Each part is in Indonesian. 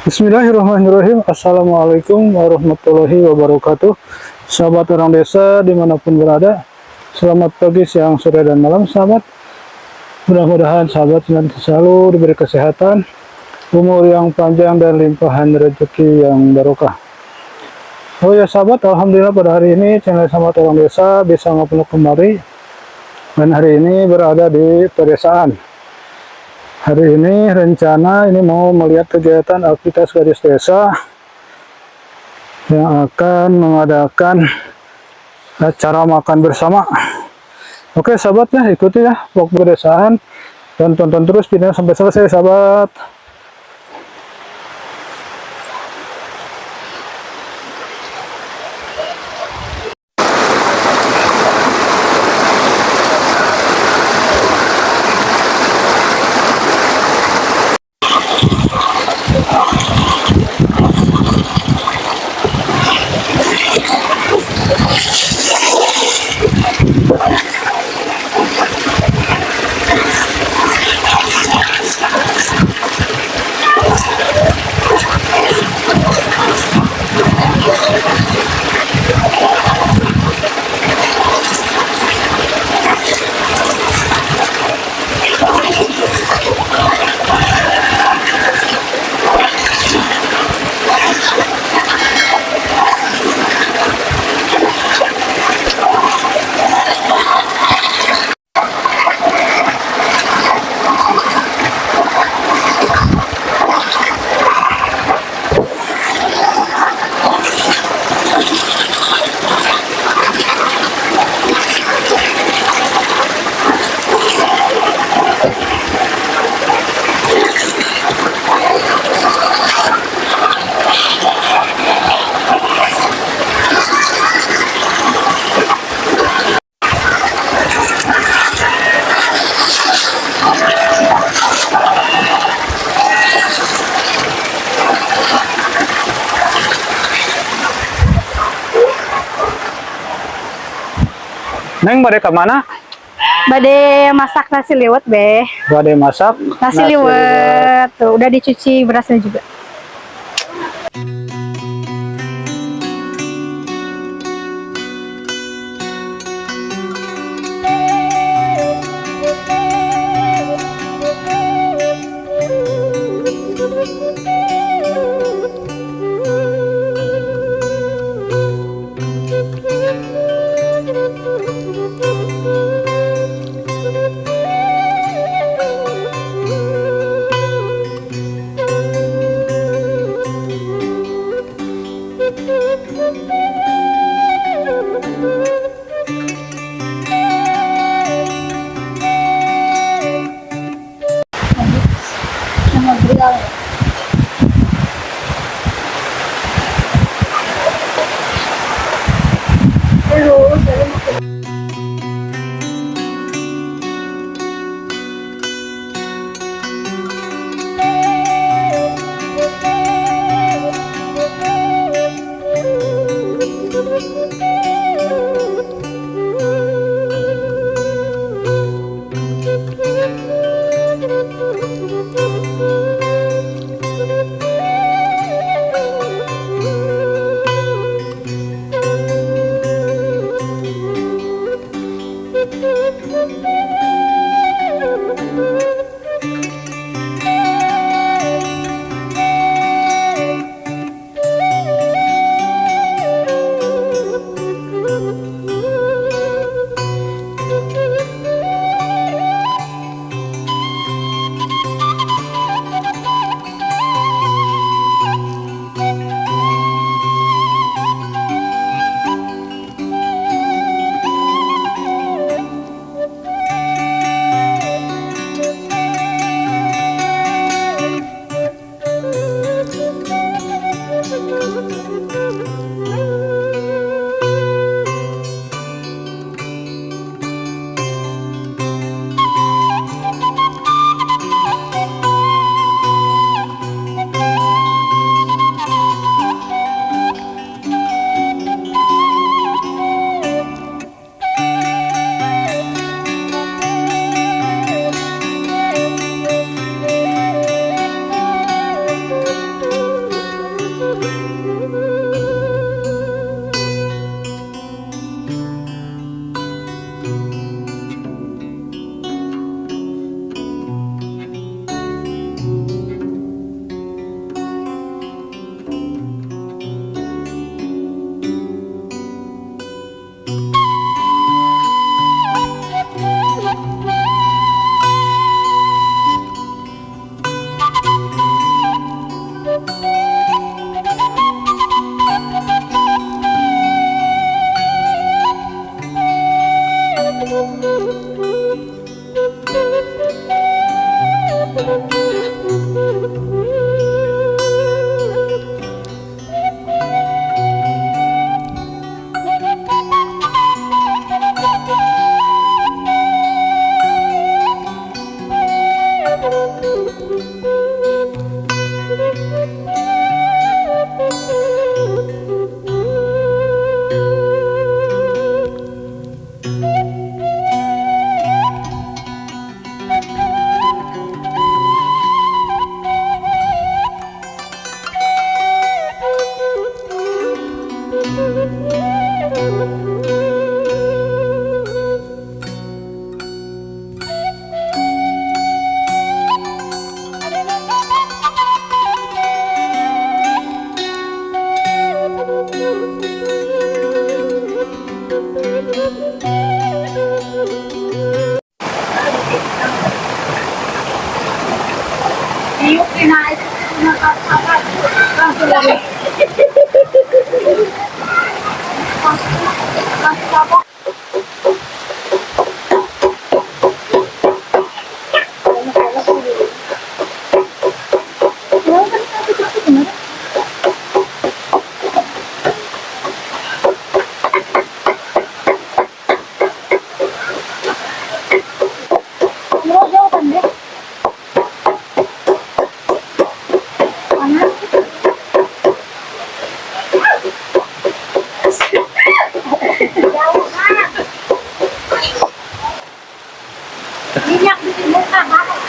Bismillahirrahmanirrahim. Assalamualaikum warahmatullahi wabarakatuh. Sahabat orang desa dimanapun berada, selamat pagi, siang, sore, dan malam sahabat. Mudah-mudahan sahabat selalu diberi kesehatan, umur yang panjang, dan limpahan rezeki yang barokah. Oh ya sahabat, alhamdulillah pada hari ini channel Sahabat Orang Desa bisa ngupload kembali. Dan hari ini berada di pedesaan. Hari ini rencana ini mau melihat kegiatan aktivitas gadis desa yang akan mengadakan acara makan bersama. Oke sahabatnya, ikuti ya vlog pedesaan dan tonton terus videonya sampai selesai sahabat. Neng bade kemana? Bade masak nasi liwet be. Bade masak Nasi liwet. Tuh, udah dicuci berasnya juga. Yung kinain nakakakak. Kaso lang. Minyak bikin muka banget.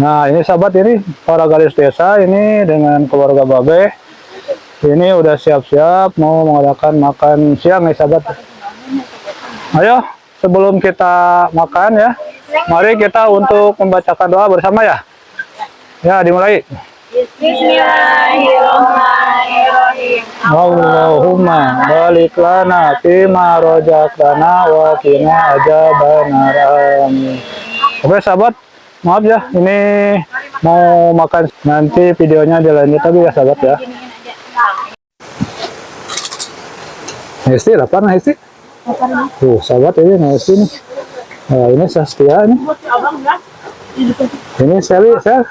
Nah, ini sahabat, ini para gadis desa ini dengan keluarga Babe. Ini udah siap-siap mau mengadakan makan siang nih sahabat. Ayo, sebelum kita makan ya, mari kita untuk membacakan doa bersama ya. Ya, dimulai. Bismillahirrahmanirrahim. Allahumma balik lana fima rojaktana wa qina adzabannar. Amin. Oke sahabat, maaf ya, ini mau makan, nanti videonya dilanjut lagi ya sahabat ya. Hesti, lapar nah Hesti? Sahabat ini Hesti nih. Nah, ini Sastia nih. Ini Sally, Sel.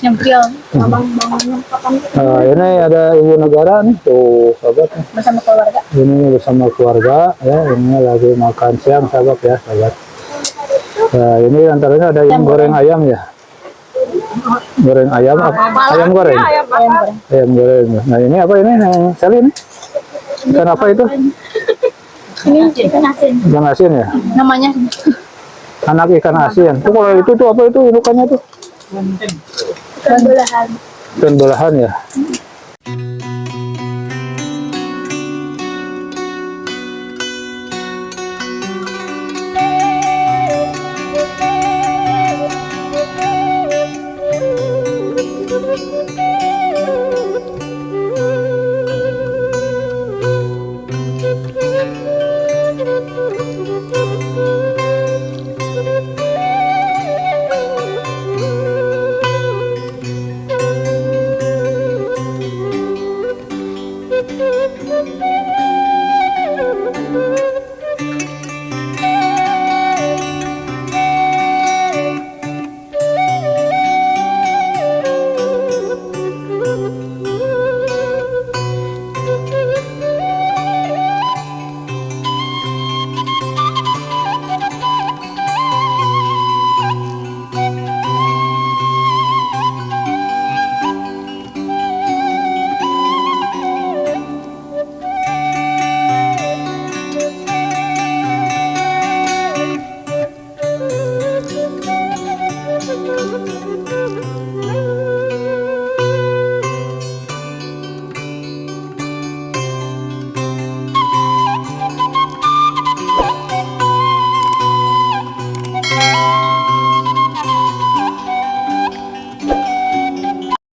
Nyempil. Ini ada ibu negara nih, tuh sahabat nih. Bersama keluarga. Ini bersama keluarga ya, ini lagi makan siang sahabat ya sahabat. Nah, ini antaranya ada yang goreng ayam ya. Goreng ayam, ayam goreng. Ayam goreng. Nah, ini apa ini yang Sally ini? Ikan apa itu? Ini ikan asin. Ikan asin ya? Namanya Anak ikan asin. Tuh kalau itu tuh apa itu inukannya tuh? ikan belahan. Ikan belahan ya?